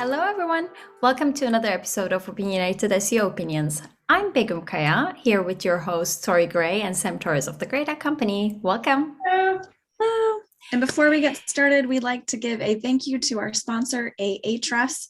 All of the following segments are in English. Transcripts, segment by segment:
Hello, everyone. Welcome to another episode of Opinionated SEO Opinions. I'm Begum Kaya, here with your hosts Tori Gray and Sam Torres of the Great Company. Welcome. Hello. And before we get started, we'd like to give a thank you to our sponsor, Ahrefs.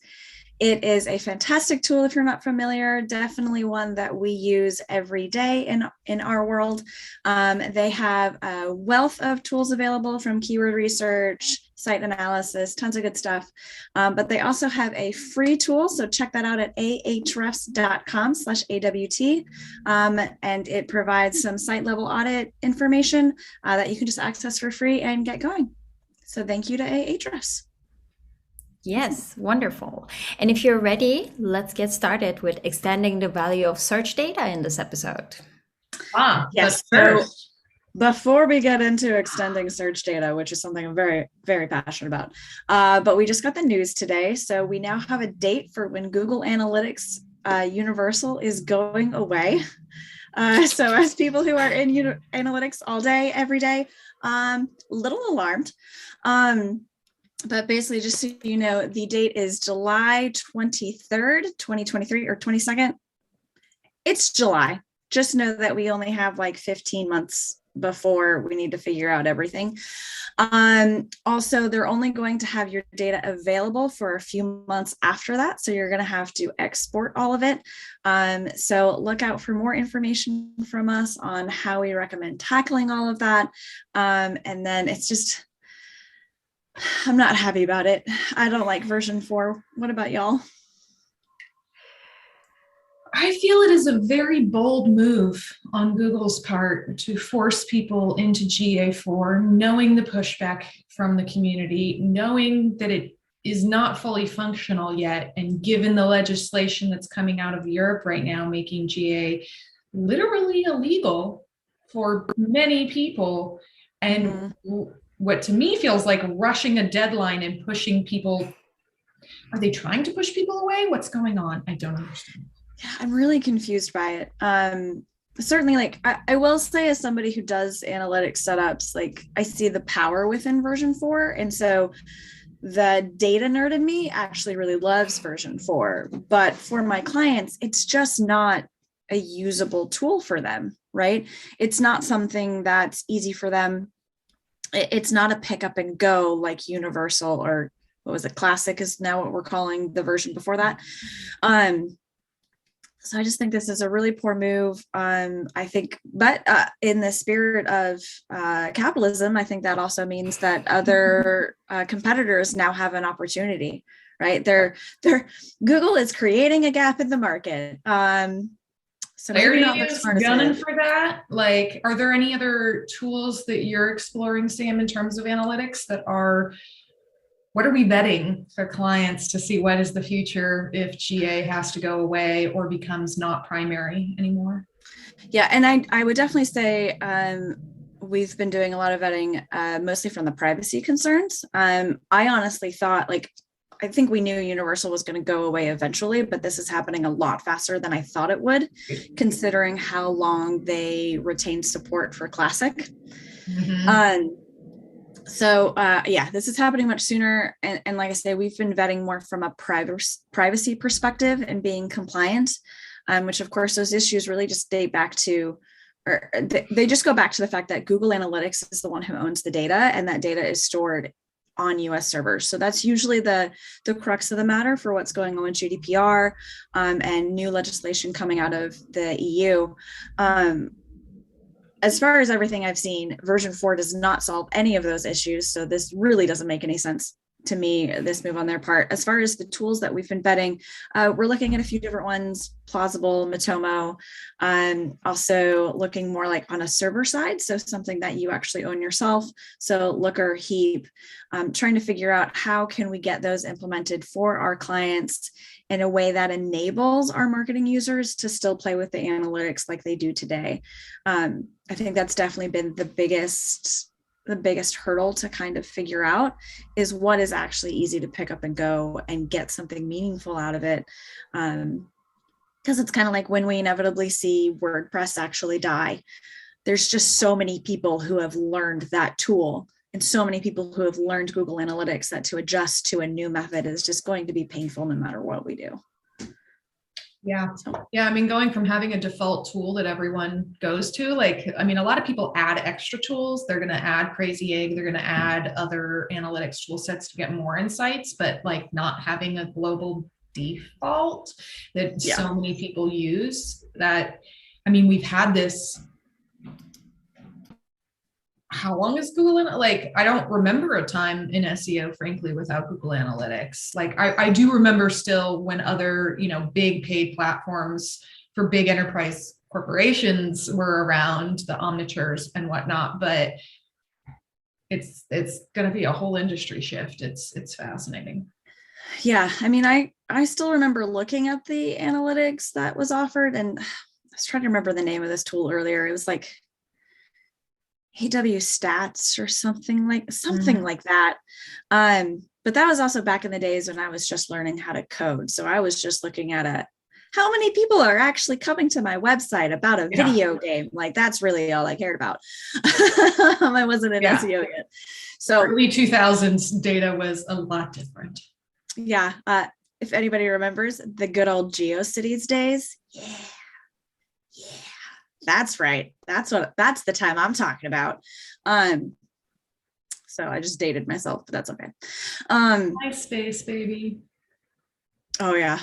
It is a fantastic tool if you're not familiar, definitely one that we use every day in our world. They have a wealth of tools available from keyword research, site analysis, tons of good stuff. But they also have a free tool, so check that out at ahrefs.com/AWT. And it provides some site level audit information that you can just access for free and get going. So thank you to Ahrefs. Yes, wonderful. And if you're ready, let's get started with extending the value of search data in this episode. Yes. So before we get into extending search data, which is something I'm very, very passionate about, but we just got the news today. So we now have a date for when Google Analytics Universal is going away. So as people who are in analytics all day, every day, little alarmed. But basically, just so you know, the date is July 23rd, 2023 or 22nd. It's July. Just know that we only have like 15 months before we need to figure out everything. Also, they're only going to have your data available for a few months after that. So you're going to have to export all of it. So look out for more information from us on how we recommend tackling all of that. And then it's just, I'm not happy about it. I don't like version 4. What about y'all? I feel it is a very bold move on Google's part to force people into GA4, knowing the pushback from the community, knowing that it is not fully functional yet, and given the legislation that's coming out of Europe right now, making GA literally illegal for many people, and what to me feels like rushing a deadline and pushing people. Are they trying to push people away? What's going on? I don't understand. Yeah, I'm really confused by it. Certainly, like I will say, as somebody who does analytics setups, like I see the power within version 4. And so the data nerd in me actually really loves version 4. But for my clients, it's just not a usable tool for them, right? It's not something that's easy for them. It's not a pick up and go like Universal, or what was it? Classic is now what we're calling the version before that. So I just think this is a really poor move. I think, but in the spirit of capitalism, I think that also means that other competitors now have an opportunity, right? Google is creating a gap in the market. So maybe not is gunning for that. Like, are there any other tools that you're exploring, Sam, in terms of analytics that are? What are we vetting for clients to see what is the future if GA has to go away or becomes not primary anymore? Yeah, and I would definitely say we've been doing a lot of vetting, mostly from the privacy concerns. I honestly thought, I think we knew Universal was going to go away eventually, but this is happening a lot faster than I thought it would, considering how long they retained support for Classic. So yeah, this is happening much sooner. And like I say, we've been vetting more from a privacy perspective and being compliant, which of course those issues really just date back to, or they just go back to the fact that Google Analytics is the one who owns the data, and that data is stored on US servers. So that's usually the crux of the matter for what's going on with GDPR and new legislation coming out of the EU. As far as everything I've seen, version 4 does not solve any of those issues. So this really doesn't make any sense to me, this move on their part. As far as the tools that we've been vetting, we're looking at a few different ones: Plausible, Matomo, also looking more like on a server side, so something that you actually own yourself. So Looker, Heap, trying to figure out how can we get those implemented for our clients in a way that enables our marketing users to still play with the analytics like they do today. I think that's definitely been the biggest hurdle to kind of figure out, is what is actually easy to pick up and go and get something meaningful out of it. Because it's kind of like when we inevitably see WordPress actually die, there's just so many people who have learned that tool and so many people who have learned Google Analytics that to adjust to a new method is just going to be painful no matter what we do. Yeah. Yeah. I mean, going from having a default tool that everyone goes to, like, I mean, a lot of people add extra tools. They're going to add Crazy Egg. They're going to add other analytics tool sets to get more insights, but like not having a global default that so many people use that, I mean, we've had this. How long is Google? Like, I don't remember a time in SEO, frankly, without Google Analytics. Like, I do remember still when other, big paid platforms for big enterprise corporations were around, the Omnitures and whatnot, but it's going to be a whole industry shift. It's fascinating. Yeah. I mean, I still remember looking at the analytics that was offered, and I was trying to remember the name of this tool earlier. It was like AW Stats or something like that. But that was also back in the days when I was just learning how to code. So I was just looking at how many people are actually coming to my website about a video game. Like, that's really all I cared about. I wasn't in SEO yet. So early 2000s data was a lot different. Yeah. If anybody remembers the good old GeoCities days. Yeah. That's right. That's the time I'm talking about. So I just dated myself, but that's okay. MySpace, baby. Oh yeah.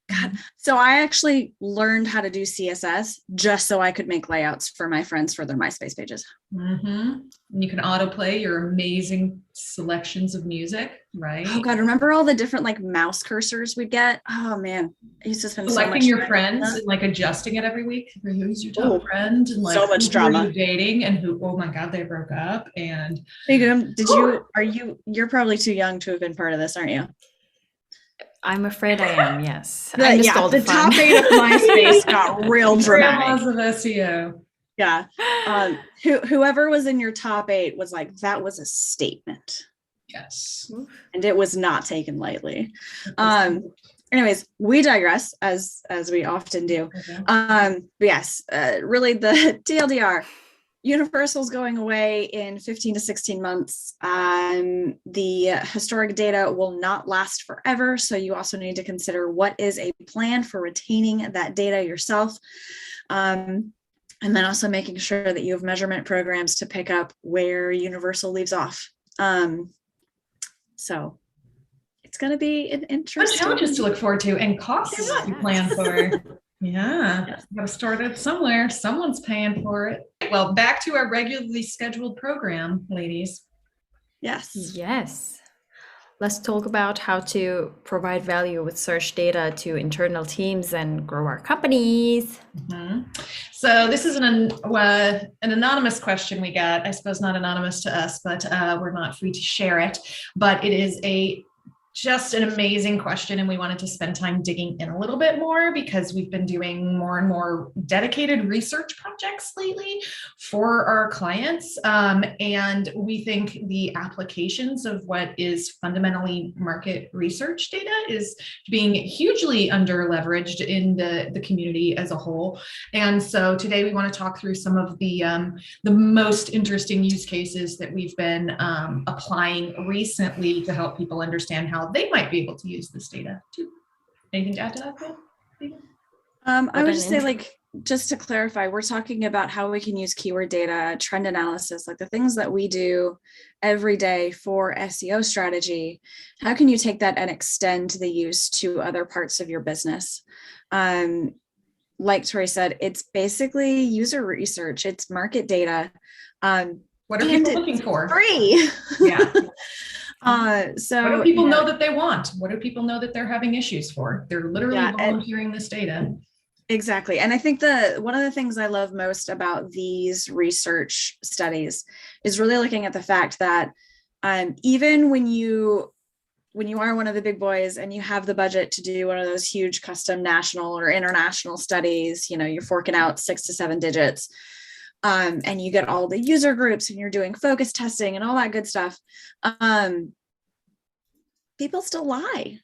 God. So I actually learned how to do CSS just so I could make layouts for my friends for their MySpace pages. Mm-hmm. And you can autoplay your amazing selections of music, right? Oh God, remember all the different like mouse cursors we'd get? Oh man, I used to spend selecting so much your friends and like adjusting it every week. Who's your top friend? And like so much drama. Who are you dating and who? Oh my God, they broke up. And you're probably too young to have been part of this, aren't you? I'm afraid I am, yes. The top 8 of MySpace got real dramatic. Grandmas of SEO. Yeah. Whoever was in your top 8 was like, that was a statement. Yes. And it was not taken lightly. Anyways, we digress as we often do. Okay. But yes, really the TLDR. Universal's going away in 15 to 16 months. The historic data will not last forever. So you also need to consider what is a plan for retaining that data yourself. And then also making sure that you have measurement programs to pick up where Universal leaves off. So it's going to be an interesting challenges to look forward to and costs to plan for. Yeah, got to start it somewhere. Someone's paying for it. Well, back to our regularly scheduled program, ladies. Yes. Let's talk about how to provide value with search data to internal teams and grow our companies. Mm-hmm. So this is an anonymous question we got. I suppose not anonymous to us, but we're not free to share it. But it is just an amazing question, and we wanted to spend time digging in a little bit more because we've been doing more and more dedicated research projects lately for our clients, and we think the applications of what is fundamentally market research data is being hugely under leveraged in the community as a whole. And so today we want to talk through some of the most interesting use cases that we've been applying recently to help people understand how they might be able to use this data too. Anything to add to that, Phil? I would just say, like, just to clarify, we're talking about how we can use keyword data, trend analysis, like the things that we do every day for SEO strategy. How can you take that and extend the use to other parts of your business? Like Tori said, it's basically user research. It's market data. What are people looking for? Free. Yeah. So what do people know that they want? What do people know that they're having issues for? They're literally volunteering this data. Exactly. And I think one of the things I love most about these research studies is really looking at the fact that even when you are one of the big boys and you have the budget to do one of those huge custom national or international studies, you're forking out 6 to 7 digits. And you get all the user groups and you're doing focus testing and all that good stuff. People still lie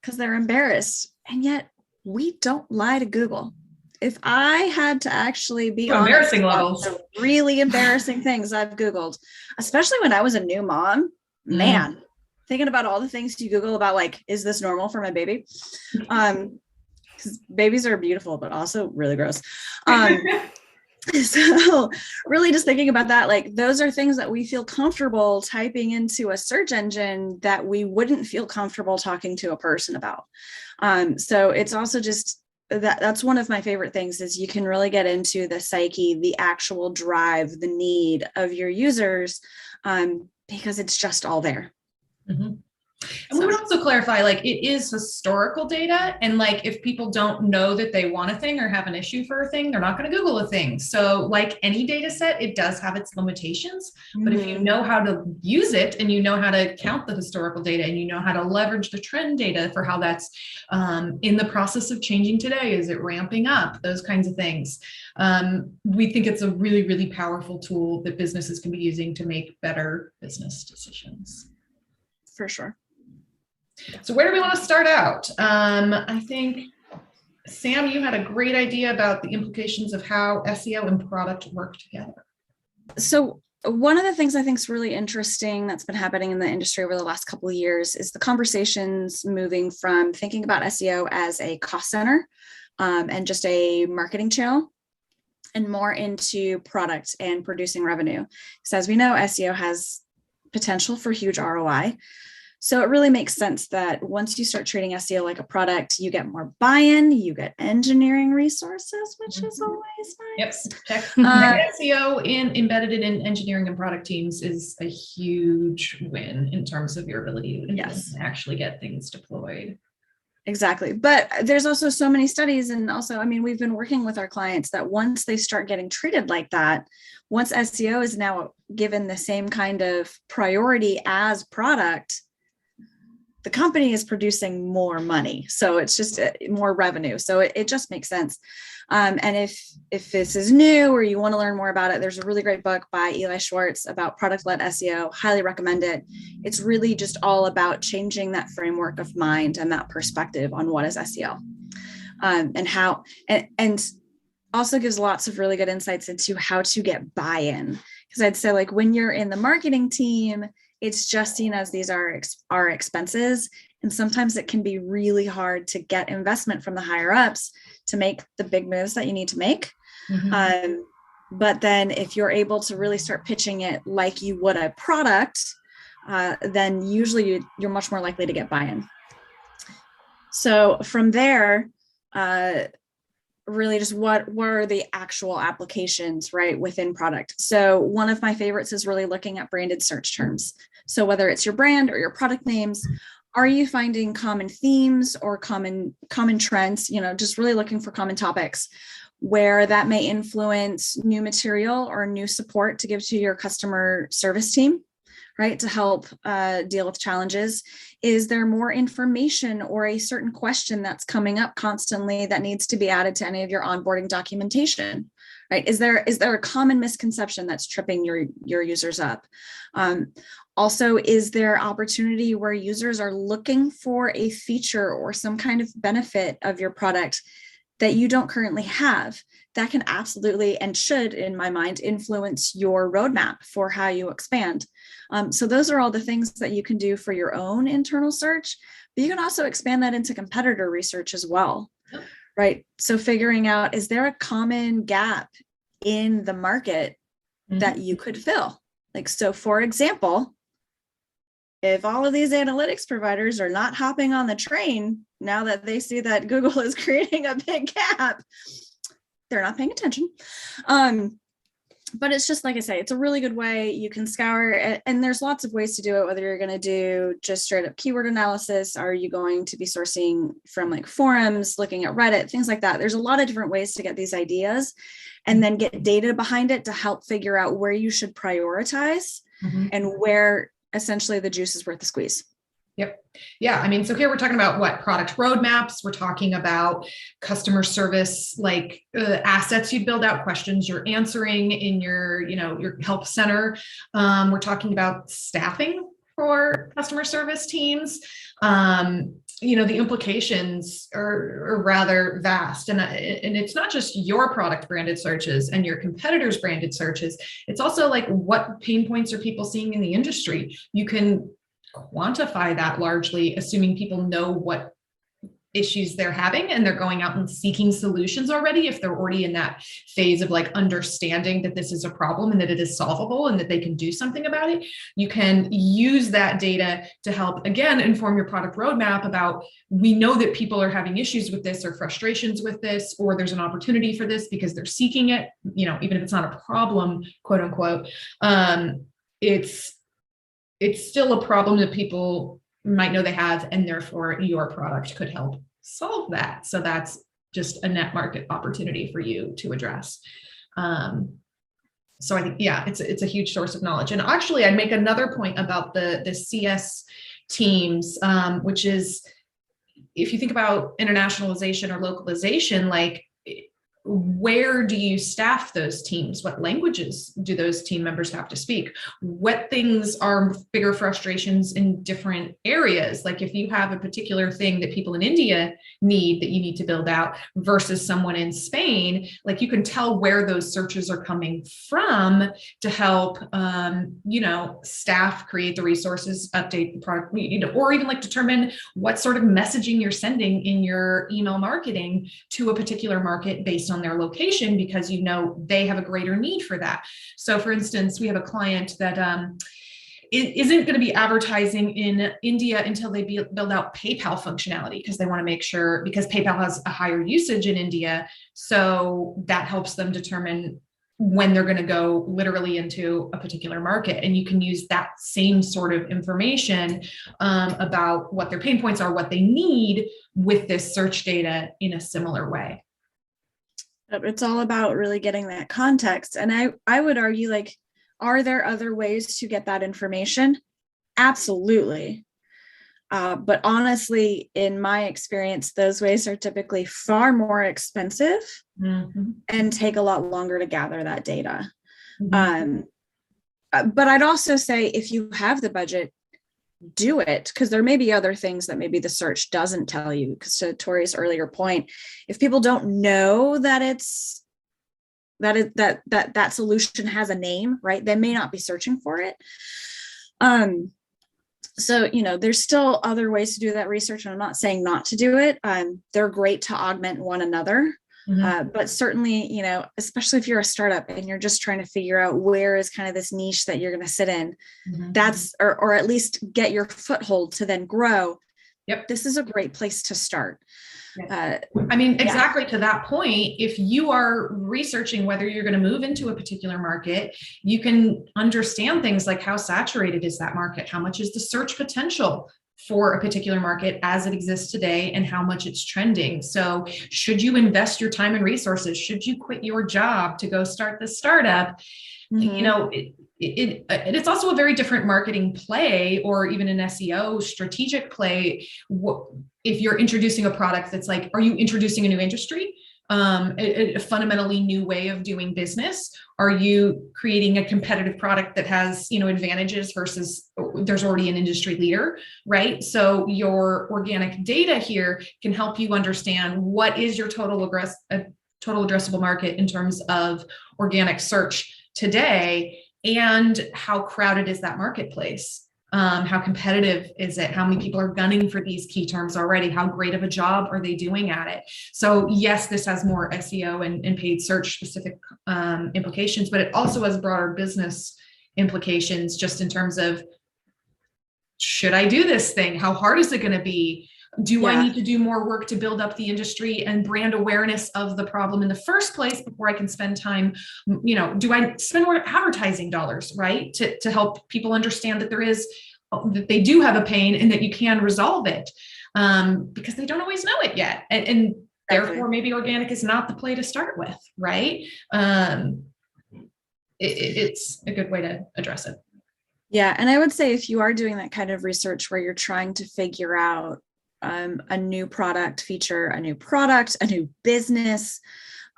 because they're embarrassed. And yet we don't lie to Google. if I had to actually be embarrassing honest levels, the really embarrassing things I've Googled, especially when I was a new mom, man, thinking about all the things you Google about, like, is this normal for my baby? Because babies are beautiful, but also really gross. So really just thinking about that, like, those are things that we feel comfortable typing into a search engine that we wouldn't feel comfortable talking to a person about. So it's also just that's one of my favorite things, is you can really get into the psyche, the actual drive, the need of your users, because it's just all there. Mm-hmm. And we would also clarify, like, it is historical data. And like, if people don't know that they want a thing or have an issue for a thing, they're not going to Google a thing. So like any data set, it does have its limitations, but if you know how to use it, and you know how to count the historical data, and you know how to leverage the trend data for how that's in the process of changing today, is it ramping up, those kinds of things. We think it's a really, really powerful tool that businesses can be using to make better business decisions. For sure. So where do we want to start out? I think, Sam, you had a great idea about the implications of how SEO and product work together. So one of the things I think is really interesting that's been happening in the industry over the last couple of years is the conversations moving from thinking about SEO as a cost center and just a marketing channel, and more into product and producing revenue. Because as we know, SEO has potential for huge ROI. So it really makes sense that once you start treating SEO like a product, you get more buy-in, you get engineering resources, which is always nice. Yep. SEO embedded in engineering and product teams is a huge win in terms of your ability to actually get things deployed. Exactly. But there's also so many studies, and also, I mean, we've been working with our clients that once they start getting treated like that, once SEO is now given the same kind of priority as product, the company is producing more money. So it's just more revenue. So it just makes sense. And if this is new or you want to learn more about it, there's a really great book by Eli Schwartz about product-led SEO. Highly recommend it. It's really just all about changing that framework of mind and that perspective on what is SEO, and how, and also gives lots of really good insights into how to get buy-in. Because I'd say, like, when you're in the marketing team, it's just seen as these are expenses. And sometimes it can be really hard to get investment from the higher ups to make the big moves that you need to make. But then if you're able to really start pitching it like you would a product, then usually you're much more likely to get buy-in. So from there, really just what are the actual applications, right, within product. So one of my favorites is really looking at branded search terms. So whether it's your brand or your product names, are you finding common themes or common trends, just really looking for common topics where that may influence new material or new support to give to your customer service team, right, to help deal with challenges? Is there more information or a certain question that's coming up constantly that needs to be added to any of your onboarding documentation, right? Is there a common misconception that's tripping your users up? Also, is there opportunity where users are looking for a feature or some kind of benefit of your product that you don't currently have? That can absolutely, and should, in my mind, influence your roadmap for how you expand. So those are all the things that you can do for your own internal search, but you can also expand that into competitor research as well, right? So figuring out, is there a common gap in the market that you could fill? Like, so for example, if all of these analytics providers are not hopping on the train now that they see that Google is creating a big gap, they're not paying attention. But it's just, like I say, it's a really good way. You can scour it, and there's lots of ways to do it, whether you're going to do just straight up keyword analysis. Are you going to be sourcing from like forums, looking at Reddit, things like that? There's a lot of different ways to get these ideas and then get data behind it to help figure out where you should prioritize and where essentially the juice is worth the squeeze. Yep. Yeah. I mean, so here we're talking about what product roadmaps. We're talking about customer service, like assets you build out, questions you're answering in your help center. We're talking about staffing for customer service teams. the implications are rather vast, and it's not just your product branded searches and your competitors branded searches. It's also like, what pain points are people seeing in the industry? You can quantify that largely, assuming people know what issues they're having and they're going out and seeking solutions already. If they're already in that phase of like understanding that this is a problem and that it is solvable and that they can do something about it, you can use that data to help, again, inform your product roadmap about, we know that people are having issues with this or frustrations with this, or there's an opportunity for this because they're seeking it, even if it's not a problem, quote unquote. It's still a problem that people might know they have, and therefore your product could help solve that. So that's just a net market opportunity for you to address. So I think, it's a huge source of knowledge. And actually, I'd make another point about the CS teams, which is, if you think about internationalization or localization, like, where do you staff those teams? What languages do those team members have to speak? What things are bigger frustrations in different areas? Like, if you have a particular thing that people in India need that you need to build out versus someone in Spain, like, you can tell where those searches are coming from to help, staff create the resources, update the product, or even like determine what sort of messaging you're sending in your email marketing to a particular market based on their location, because they have a greater need for that. So for instance, we have a client that isn't going to be advertising in India until they build out PayPal functionality, because they want to make sure, because PayPal has a higher usage in India. So that helps them determine when they're going to go literally into a particular market. And you can use that same sort of information about what their pain points are, what they need with this search data in a similar way. It's all about really getting that context. And I would argue, like, are there other ways to get that information? Absolutely. But honestly, in my experience, those ways are typically far more expensive and take a lot longer to gather that data. But I'd also say, if you have the budget, do it, because there may be other things that maybe the search doesn't tell you. Because to Tori's earlier point, if people don't know that that solution has a name, right, they may not be searching for it. So, there's still other ways to do that research, and I'm not saying not to do it. They're great to augment one another. But certainly, especially if you're a startup and you're just trying to figure out where is kind of this niche that you're going to sit in, that's, or at least get your foothold to then grow. Yep. This is a great place to start. Exactly to that point, if you are researching whether you're going to move into a particular market, you can understand things like, how saturated is that market? How much is the search potential for a particular market as it exists today, and how much it's trending? So should you invest your time and resources? Should you quit your job to go start this startup? It's also a very different marketing play, or even an SEO strategic play. If you're introducing a product that's like, are you introducing a new industry? A fundamentally new way of doing business? Are you creating a competitive product that has, advantages versus there's already an industry leader, right? So your organic data here can help you understand what is your total addressable market in terms of organic search today, and how crowded is that marketplace? How competitive is it? How many people are gunning for these key terms already? How great of a job are they doing at it? So yes, this has more SEO and paid search specific implications, but it also has broader business implications, just in terms of, should I do this thing? How hard is it going to be? Do I need to do more work to build up the industry and brand awareness of the problem in the first place before I can spend time? Do I spend more advertising dollars, right, to help people understand that that they do have a pain and that you can resolve it, because they don't always know it yet, and therefore maybe organic is not the play to start with, right? It's a good way to address it. Yeah, and I would say, if you are doing that kind of research where you're trying to figure out a new product feature, a new product, a new business,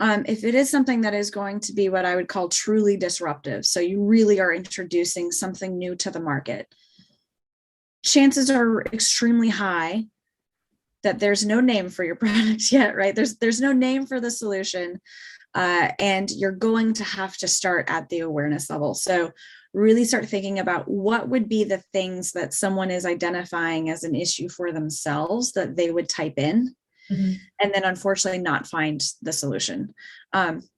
if it is something that is going to be what I would call truly disruptive, so you really are introducing something new to the market, chances are extremely high that there's no name for your product yet, right? There's no name for the solution. And you're going to have to start at the awareness level. So really start thinking about what would be the things that someone is identifying as an issue for themselves that they would type in. And then unfortunately not find the solution,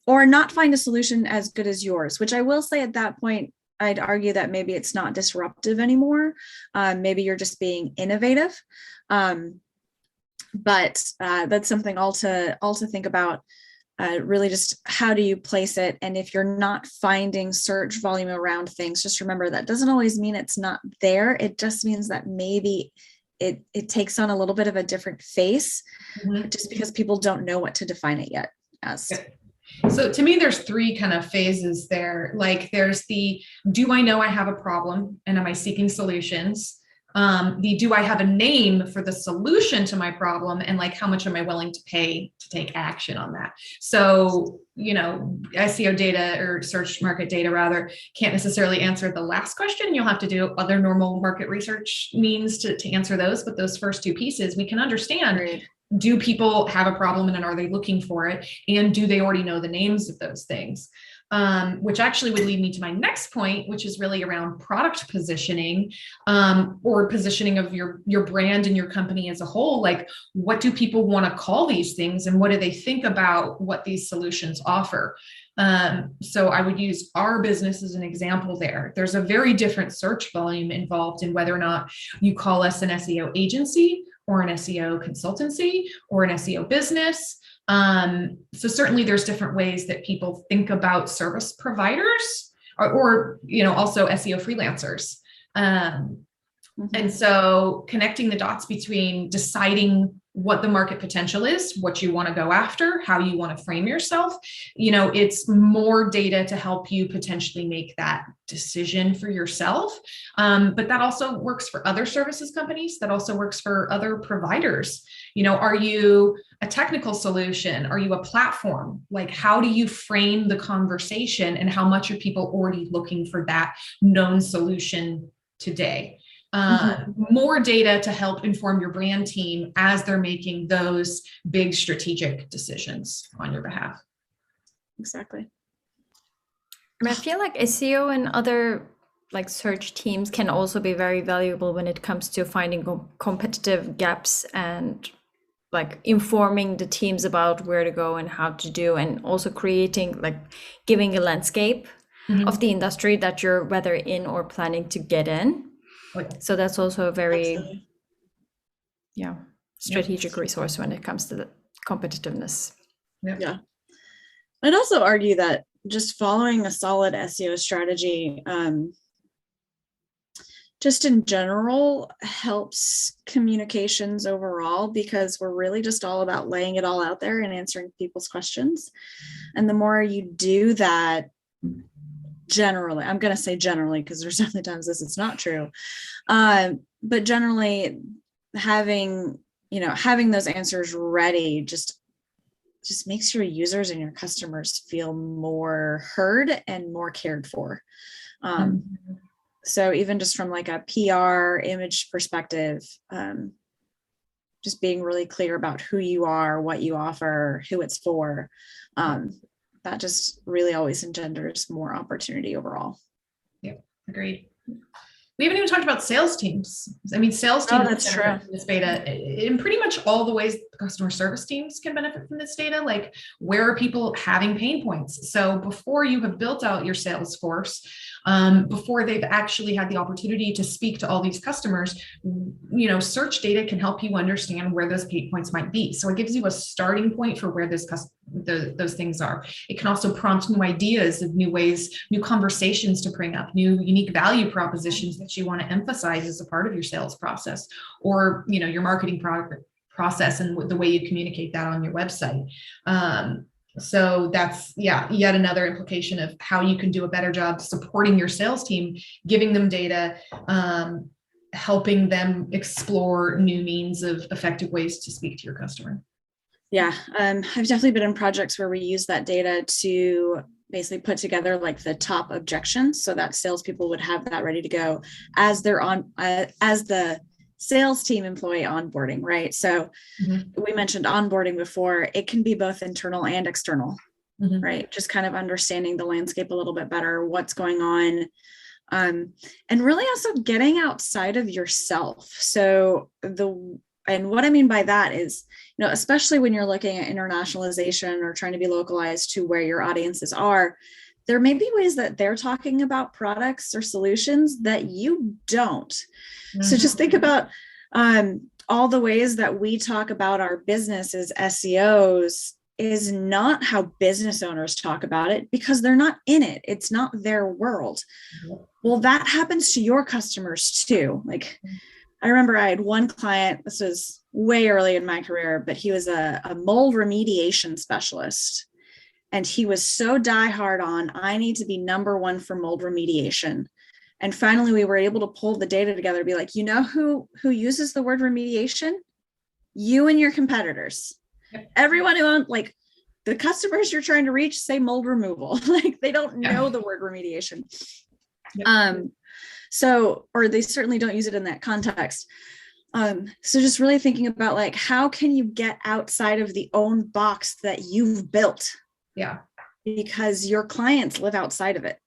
or not find a solution as good as yours, which I will say at that point, I'd argue that maybe it's not disruptive anymore. Maybe you're just being innovative. But that's something all to think about. Really just how do you place it? And if you're not finding search volume around things, just remember that doesn't always mean it's not there. It just means that maybe it takes on a little bit of a different face, just because people don't know what to define it yet as. So to me, there's three kind of phases there. Like there's the, do I know I have a problem and am I seeking solutions? The, do I have a name for the solution to my problem? And like, how much am I willing to pay to take action on that? So, you know, SEO data or search market data rather can't necessarily answer the last question. You'll have to do other normal market research means to answer those. But those first two pieces, we can understand. Right. Do people have a problem and are they looking for it? And do they already know the names of those things? Which actually would lead me to my next point, which is really around product positioning, or positioning of your brand and your company as a whole. Like, what do people want to call these things and what do they think about what these solutions offer? So I would use our business as an example there. There's a very different search volume involved in whether or not you call us an SEO agency or an SEO consultancy or an SEO business. So certainly there's different ways that people think about service providers or you know, also SEO freelancers. And so connecting the dots between deciding what the market potential is, what you want to go after, how you want to frame yourself, you know, it's more data to help you potentially make that decision for yourself. But that also works for other services companies. That also works for other providers. You know, are you a technical solution? Are you a platform? Like, how do you frame the conversation and how much are people already looking for that known solution today? More data to help inform your brand team as they're making those big strategic decisions on your behalf. Exactly. I feel like SEO and other like search teams can also be very valuable when it comes to finding competitive gaps and like informing the teams about where to go and how to do, and also creating, like giving a landscape of the industry that you're whether in or planning to get in. So that's also a very strategic resource when it comes to the competitiveness. Yeah. I'd also argue that just following a solid SEO strategy, just in general, helps communications overall, because we're really just all about laying it all out there and answering people's questions. And the more you do that, generally, I'm going to say generally, because there's definitely times it's not true. But generally having those answers ready just makes your users and your customers feel more heard and more cared for. So even just from like a PR image perspective, just being really clear about who you are, what you offer, who it's for, that just really always engenders more opportunity overall. Yeah, agreed. We haven't even talked about sales teams. I mean, sales teams that's true. From this data in pretty much all the ways customer service teams can benefit from this data. Like, where are people having pain points? So before you have built out your sales force, before they've actually had the opportunity to speak to all these customers, you know, search data can help you understand where those pain points might be. So it gives you a starting point for where those things are. It can also prompt new ideas of new ways, new conversations to bring up, new unique value propositions that you want to emphasize as a part of your sales process, or, you know, your marketing process and the way you communicate that on your website. So that's, yet another implication of how you can do a better job supporting your sales team, giving them data, helping them explore new means of effective ways to speak to your customer. Yeah, I've definitely been in projects where we use that data to basically put together like the top objections so that salespeople would have that ready to go as they're on, as the sales team employee onboarding, right? So we mentioned onboarding before. It can be both internal and external, right? Just kind of understanding the landscape a little bit better, what's going on. And really also getting outside of yourself. So and what I mean by that is, especially when you're looking at internationalization or trying to be localized to where your audiences are, there may be ways that they're talking about products or solutions that you don't. So just think about all the ways that we talk about our business as SEOs is not how business owners talk about it, because they're not in it. It's not their world. Well, that happens to your customers too. Like, I remember I had one client, this was way early in my career, but he was a mold remediation specialist. And he was so diehard on, I need to be number one for mold remediation. And finally, we were able to pull the data together, be like, who uses the word remediation? You and your competitors. Everyone who owns, like, the customers you're trying to reach say mold removal. Like, they don't know the word remediation. So, or they certainly don't use it in that context. So just really thinking about, like, how can you get outside of the own box that you've built? Yeah. Because your clients live outside of it.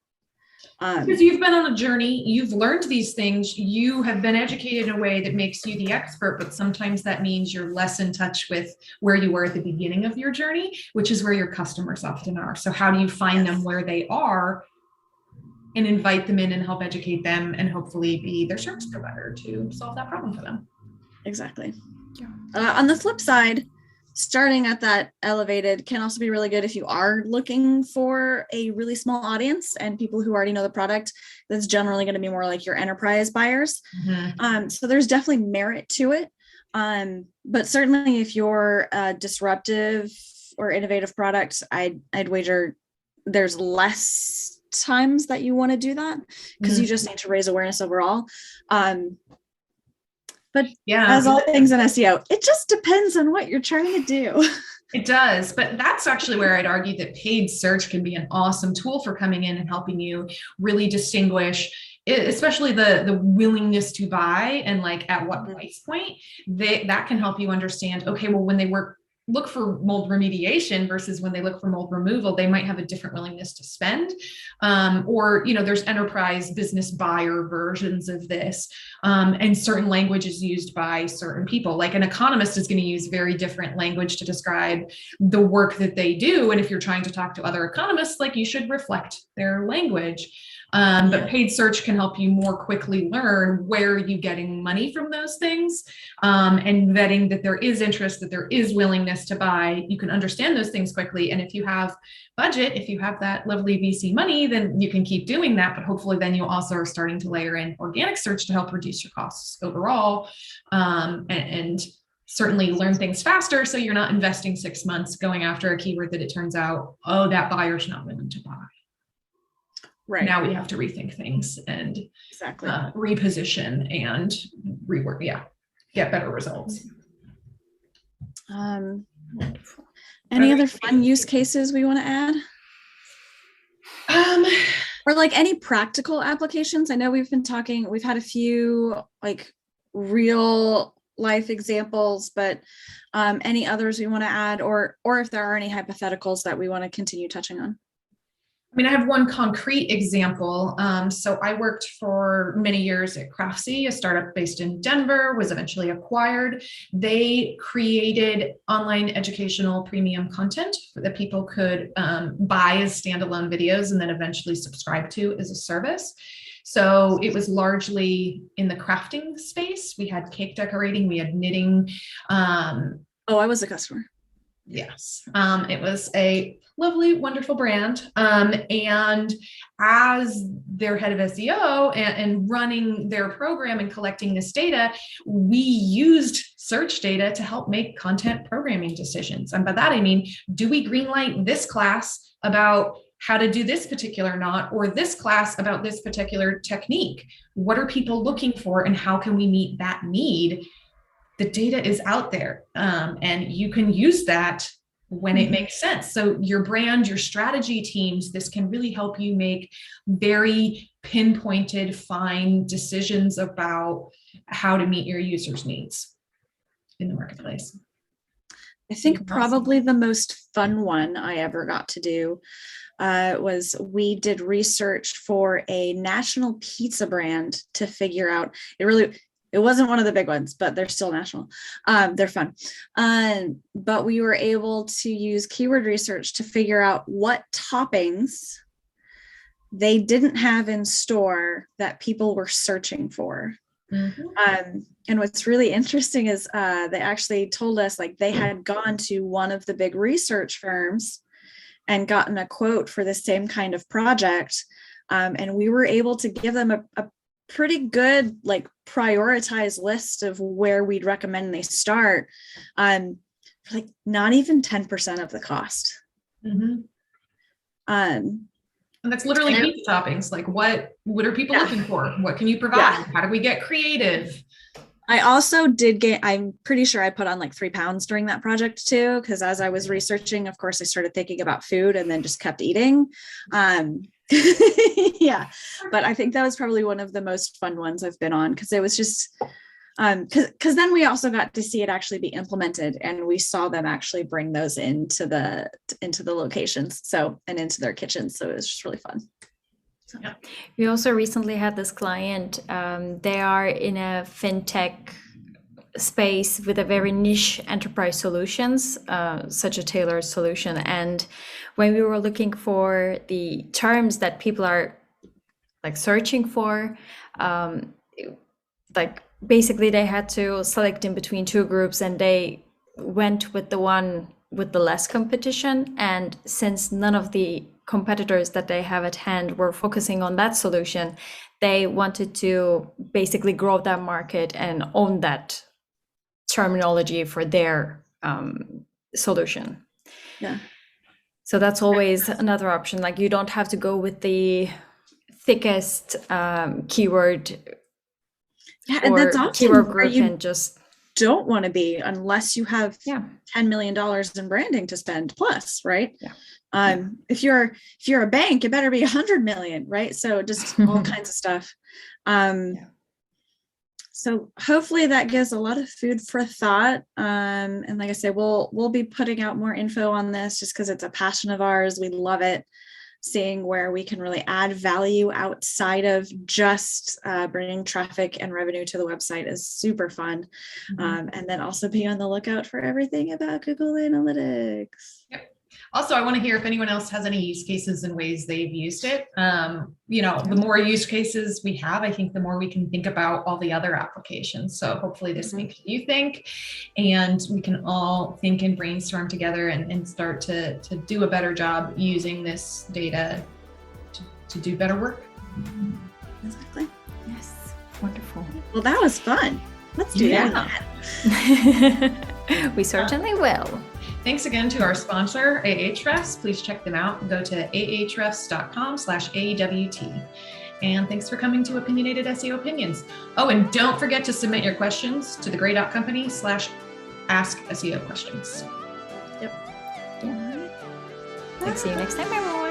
Because you've been on a journey, you've learned these things, you have been educated in a way that makes you the expert, but sometimes that means you're less in touch with where you were at the beginning of your journey, which is where your customers often are. So how do you find them where they are and invite them in and help educate them and hopefully be their service provider to solve that problem for them? Exactly. On the flip side, starting at that elevated can also be really good if you are looking for a really small audience and people who already know the product. That's generally going to be more like your enterprise buyers. So there's definitely merit to it. But certainly if you're a disruptive or innovative product, I'd wager there's less times that you want to do that, because you just need to raise awareness overall. But as all things in SEO, it just depends on what you're trying to do. It does, but that's actually where I'd argue that paid search can be an awesome tool for coming in and helping you really distinguish, especially the willingness to buy and like at what price point. That can help you understand, okay, well, when they look for mold remediation versus when they look for mold removal, they might have a different willingness to spend. Or, there's enterprise business buyer versions of this. And certain language is used by certain people. Like an economist is going to use very different language to describe the work that they do. And if you're trying to talk to other economists, like, you should reflect their language. But paid search can help you more quickly learn where you're getting money from those things, and vetting that there is interest, that there is willingness to buy. You can understand those things quickly. And if you have budget, if you have that lovely VC money, then you can keep doing that. But hopefully then you also are starting to layer in organic search to help reduce your costs overall, and certainly learn things faster. So you're not investing 6 months going after a keyword that it turns out, oh, that buyer's not willing to buy. Right. Now we have to rethink things and reposition and rework. Get better results. Any other fun use cases we want to add? Or like any practical applications? I know we've had a few like real life examples, but any others we want to add, or if there are any hypotheticals that we want to continue touching on? I mean, I have one concrete example. So I worked for many years at Craftsy, a startup based in Denver, was eventually acquired. They created online educational premium content that people could buy as standalone videos and then eventually subscribe to as a service. So it was largely in the crafting space. We had cake decorating, we had knitting. I was a customer. Yes. It was a lovely, wonderful brand. And as their head of SEO and running their program and collecting this data, we used search data to help make content programming decisions. And by that, I mean, do we greenlight this class about how to do this particular knot, or this class about this particular technique? What are people looking for and how can we meet that need? The data is out there, and you can use that when it makes sense. So your brand, your strategy teams, this can really help you make very pinpointed, fine decisions about how to meet your users' needs in the marketplace. I think probably the most fun one I ever got to do was we did research for a national pizza brand to figure out, it wasn't one of the big ones, but they're still national. They're fun. But we were able to use keyword research to figure out what toppings they didn't have in store that people were searching for. And what's really interesting is they actually told us, like, they had gone to one of the big research firms and gotten a quote for the same kind of project. And we were able to give them a pretty good, like, prioritized list of where we'd recommend they start, for like not even 10% of the cost. And that's literally pizza toppings. Like, what are people looking for? What can you provide? How do we get creative? I also did I'm pretty sure I put on like 3 pounds during that project too, because as I was researching, of course, I started thinking about food and then just kept eating. Yeah, but I think that was probably one of the most fun ones I've been on, because it was just, because then we also got to see it actually be implemented, and we saw them actually bring those into the locations, and into their kitchens. So it was just really fun. So. Yeah. We also recently had this client. They are in a fintech space with a very niche enterprise solutions, such a tailored solution. And when we were looking for the terms that people are like searching for, like basically they had to select in between 2 groups, and they went with the one with the less competition. And since none of the competitors that they have at hand were focusing on that solution, they wanted to basically grow that market and own that terminology for their solution. Yeah. So that's always another option. Like, you don't have to go with the thickest keyword and that's often keyword group, and just don't want to be, unless you have $10 million in branding to spend plus, right? If you're a bank, it better be 100 million, right? So just all kinds of stuff. So hopefully that gives a lot of food for thought. And like I said, we'll be putting out more info on this, just because it's a passion of ours. We love it. Seeing where we can really add value outside of just bringing traffic and revenue to the website is super fun. And then also be on the lookout for everything about Google Analytics. Yep. Also, I want to hear if anyone else has any use cases and ways they've used it. The more use cases we have, I think the more we can think about all the other applications. So hopefully this makes you think, and we can all think and brainstorm together and start to do a better job using this data to do better work. Exactly. Yes. Wonderful. Well, that was fun. Let's do that. We certainly will. Thanks again to our sponsor, Ahrefs. Please check them out. Go to ahrefs.com/AWT. And thanks for coming to Opinionated SEO Opinions. Oh, and don't forget to submit your questions to thegray.company/ask SEO questions. Yep. See you next time, everyone.